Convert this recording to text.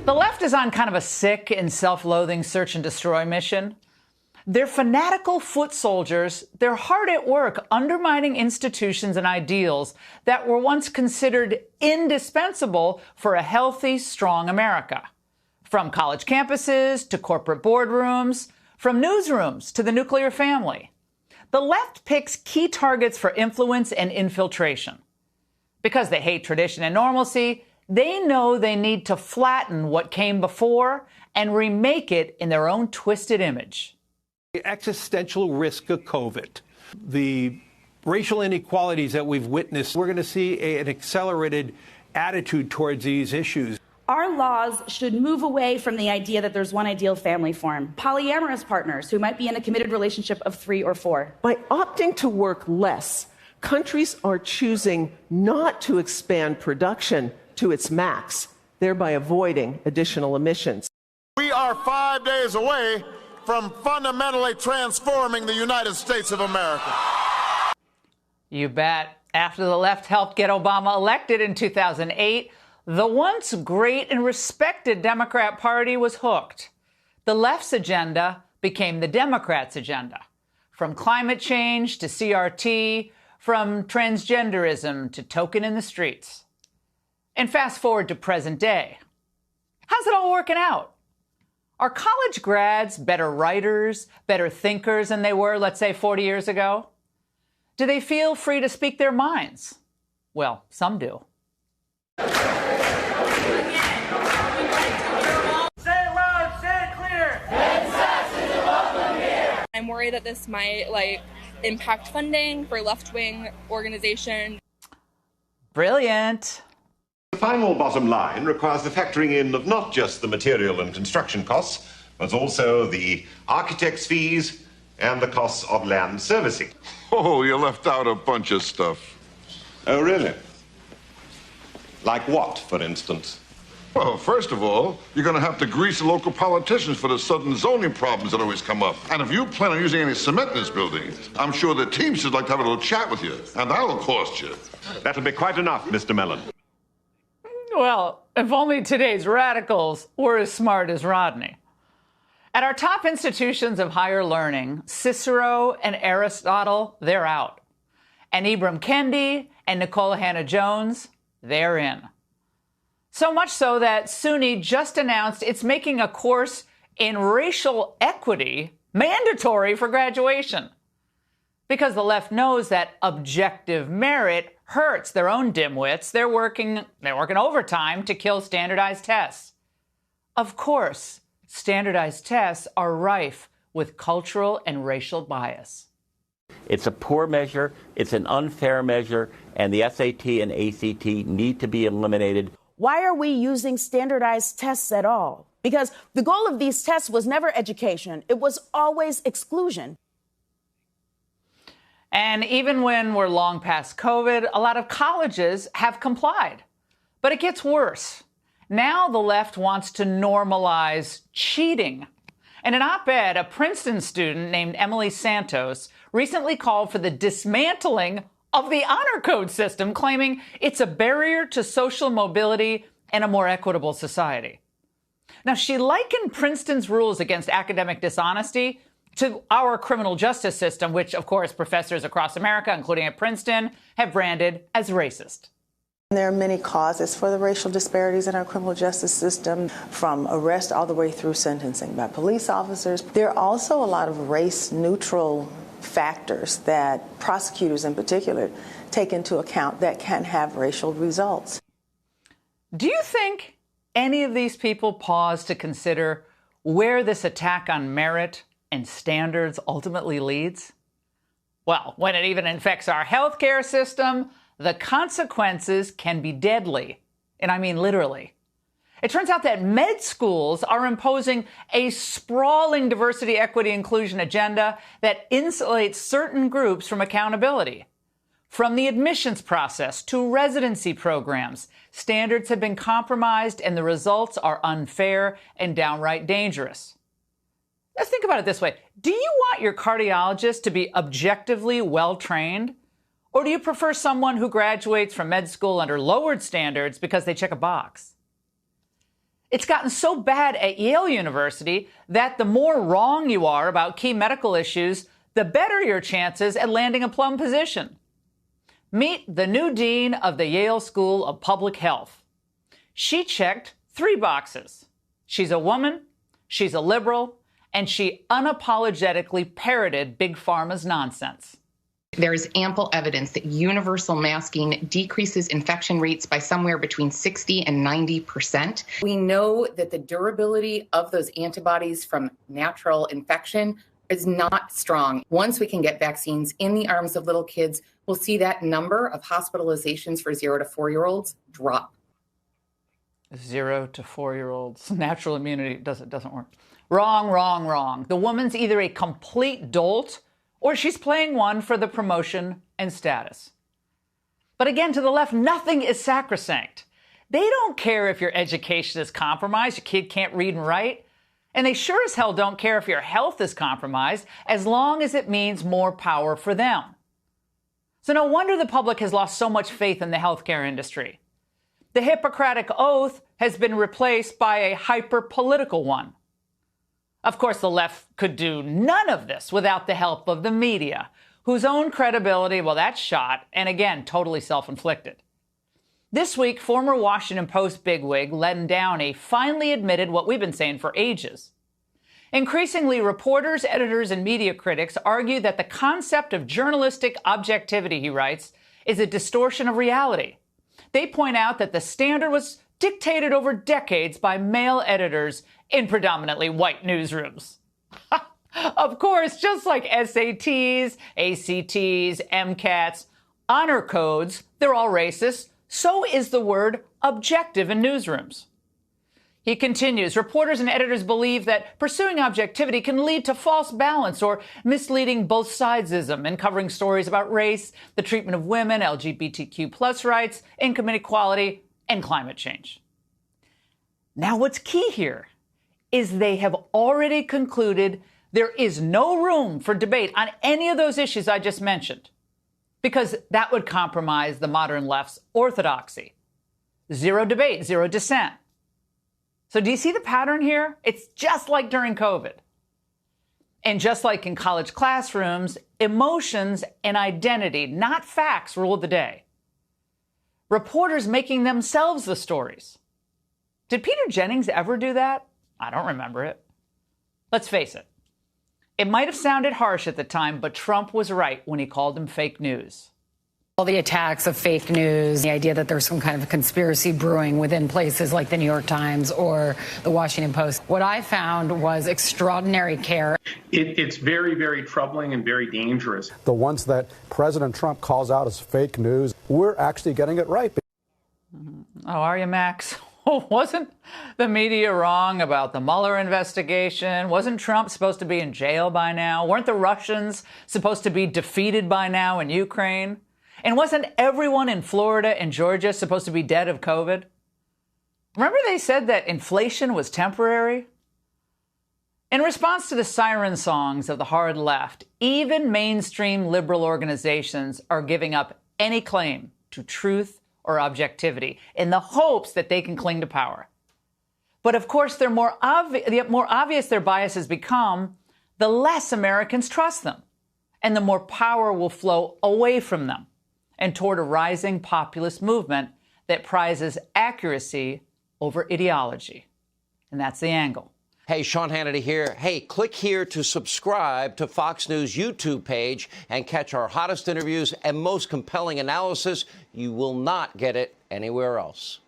The left is on kind of a sick and self-loathing search and destroy mission. They're fanatical foot soldiers. They're hard at work undermining institutions and ideals that were once considered indispensable for a healthy, strong America. From college campuses to corporate boardrooms, from newsrooms to the nuclear family. The left picks key targets for influence and infiltration. Because they hate tradition and normalcy, they know they need to flatten what came before and remake it in their own twisted image. The existential risk of COVID, the racial inequalities that we've witnessed, we're going to see an accelerated attitude towards these issues. Our laws should move away from the idea that there's one ideal family form. Polyamorous partners who might be in a committed relationship of 3 or 4. By opting to work less, countries are choosing not to expand production to its max, thereby avoiding additional emissions. We are 5 days away from fundamentally transforming the United States of America. You bet. After the left helped get Obama elected in 2008, the once great and respected Democrat Party was hooked. The left's agenda became the Democrats' agenda. From climate change to CRT, from transgenderism to token in the streets. And fast forward to present day. How's it all working out? Are college grads better writers, better thinkers than they were, let's say, 40 years ago? Do they feel free to speak their minds? Well, some do. Say it loud, say it clear. I'm worried that this might, impact funding for left-wing organizations. Brilliant. The final bottom line requires the factoring in of not just the material and construction costs, but also the architect's fees and the costs of land servicing. Oh, you left out a bunch of stuff. Oh, really? Like what, for instance? Well, first of all, you're going to have to grease the local politicians for the sudden zoning problems that always come up. And if you plan on using any cement in this building, I'm sure the Teamsters would like to have a little chat with you, and that'll cost you. That'll be quite enough, Mr. Mellon. Well, if only today's radicals were as smart as Rodney. At our top institutions of higher learning, Cicero and Aristotle, they're out. And Ibram Kendi and Nicole Hannah-Jones, they're in. So much so that SUNY just announced it's making a course in racial equity mandatory for graduation. Because the left knows that objective merit hurts their own dimwits, they're working overtime to kill standardized tests. Of course, standardized tests are rife with cultural and racial bias. It's a poor measure, it's an unfair measure, and the SAT and ACT need to be eliminated. Why are we using standardized tests at all? Because the goal of these tests was never education. It was always exclusion. And even when we're long past COVID, a lot of colleges have complied. But it gets worse. Now the left wants to normalize cheating. In an op-ed, a Princeton student named Emily Santos recently called for the dismantling of the honor code system, claiming it's a barrier to social mobility and a more equitable society. Now, she likened Princeton's rules against academic dishonesty to our criminal justice system, which, of course, professors across America, including at Princeton, have branded as racist. There are many causes for the racial disparities in our criminal justice system, from arrest all the way through sentencing by police officers. There are also a lot of race-neutral factors that prosecutors in particular take into account that can have racial results. Do you think any of these people pause to consider where this attack on merit and standards ultimately leads? Well, when it even infects our healthcare system, the consequences can be deadly. And I mean literally. It turns out that med schools are imposing a sprawling diversity, equity, inclusion agenda that insulates certain groups from accountability. From the admissions process to residency programs, standards have been compromised and the results are unfair and downright dangerous. Let's think about it this way. Do you want your cardiologist to be objectively well-trained? Or do you prefer someone who graduates from med school under lowered standards because they check a box? It's gotten so bad at Yale University that the more wrong you are about key medical issues, the better your chances at landing a plum position. Meet the new dean of the Yale School of Public Health. She checked 3 boxes. She's a woman, she's a liberal, and she unapologetically parroted Big Pharma's nonsense. There is ample evidence that universal masking decreases infection rates by somewhere between 60 and 90%. We know that the durability of those antibodies from natural infection is not strong. Once we can get vaccines in the arms of little kids, we'll see that number of hospitalizations for 0 to 4-year-olds drop. 0 to 4-year-olds. Natural immunity doesn't work. Wrong, wrong, wrong. The woman's either a complete dolt or she's playing one for the promotion and status. But again, to the left, nothing is sacrosanct. They don't care if your education is compromised, your kid can't read and write. And they sure as hell don't care if your health is compromised, as long as it means more power for them. So no wonder the public has lost so much faith in the healthcare industry. The Hippocratic Oath has been replaced by a hyper-political one. Of course, the left could do none of this without the help of the media, whose own credibility, well, that's shot, and again, totally self-inflicted. This week, former Washington Post bigwig Len Downey finally admitted what we've been saying for ages. Increasingly, reporters, editors, and media critics argue that the concept of journalistic objectivity, he writes, is a distortion of reality. They point out that the standard was dictated over decades by male editors in predominantly white newsrooms. Of course, just like SATs, ACTs, MCATs, honor codes, they're all racist. So is the word objective in newsrooms. He continues, reporters and editors believe that pursuing objectivity can lead to false balance or misleading both sidesism in covering stories about race, the treatment of women, LGBTQ+ rights, income inequality, and climate change. Now, what's key here is they have already concluded there is no room for debate on any of those issues I just mentioned, because that would compromise the modern left's orthodoxy. Zero debate, zero dissent. So do you see the pattern here? It's just like during COVID. And just like in college classrooms, emotions and identity, not facts, ruled the day. Reporters making themselves the stories. Did Peter Jennings ever do that? I don't remember it. Let's face it. It might have sounded harsh at the time, but Trump was right when he called them fake news. All the attacks of fake news, the idea that there's some kind of conspiracy brewing within places like the New York Times or the Washington Post. What I found was extraordinary care. It's very, very troubling and very dangerous. The ones that President Trump calls out as fake news, we're actually getting it right. Oh, are you, Max? Wasn't the media wrong about the Mueller investigation? Wasn't Trump supposed to be in jail by now? Weren't the Russians supposed to be defeated by now in Ukraine? And wasn't everyone in Florida and Georgia supposed to be dead of COVID? Remember they said that inflation was temporary? In response to the siren songs of the hard left, even mainstream liberal organizations are giving up any claim to truth or objectivity in the hopes that they can cling to power. But of course, the more obvious their biases become, the less Americans trust them, and the more power will flow away from them and toward a rising populist movement that prizes accuracy over ideology. And that's the angle. Hey, Sean Hannity here. Hey, click here to subscribe to Fox News YouTube page and catch our hottest interviews and most compelling analysis. You will not get it anywhere else.